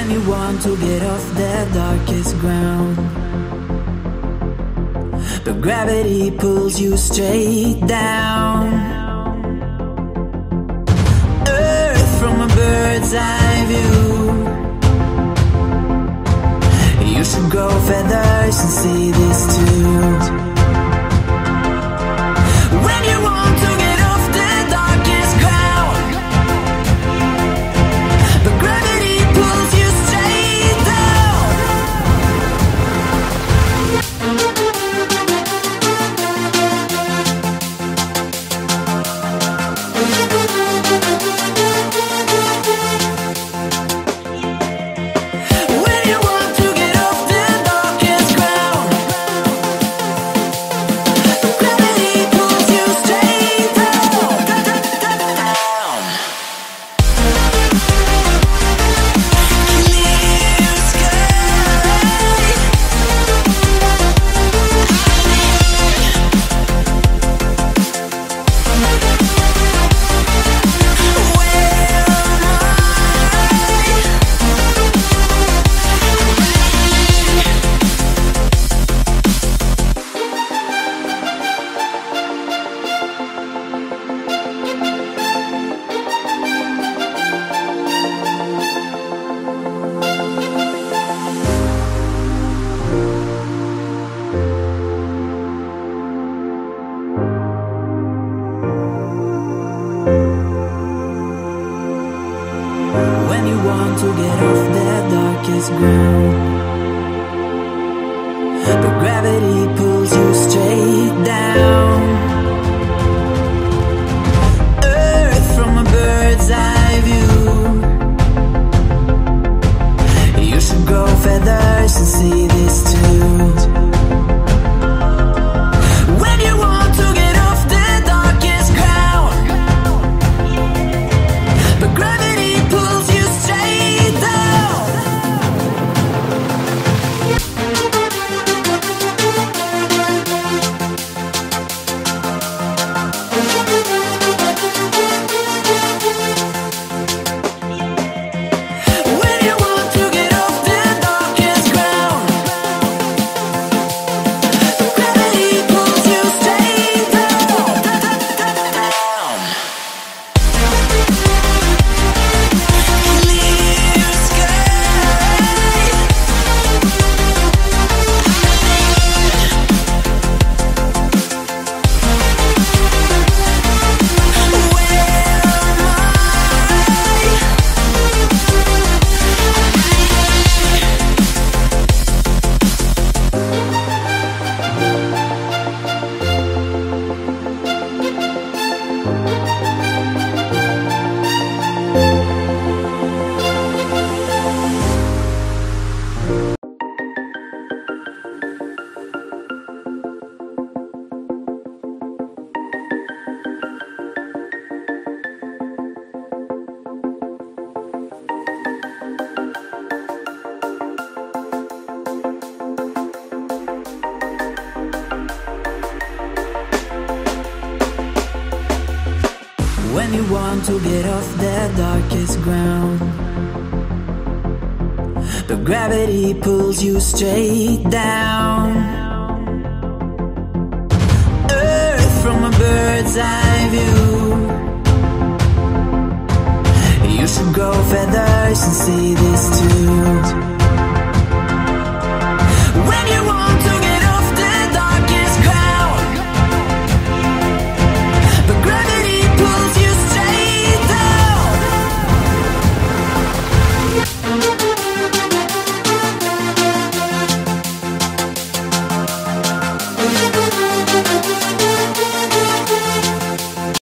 When you want to get off the darkest ground, but gravity pulls you straight down. Earth from a bird's eye view. You should grow feathers and see this too. When you want to get off the darkest ground, but gravity pulls you straight down. When you want to get off the darkest ground, but gravity pulls you straight down. Clear sky. When you want to get off the darkest ground, but gravity pulls you straight down. Earth from a bird's eye view. You should grow feathers and see this too. When you want to get off the darkest ground, but gravity pulls you straight down. When you want to get off the darkest ground, but gravity pulls you straight down. Clear sky. When you want to get off the darkest ground, but gravity pulls you straight down. Earth from a bird's eye view. You should grow feathers and see this too.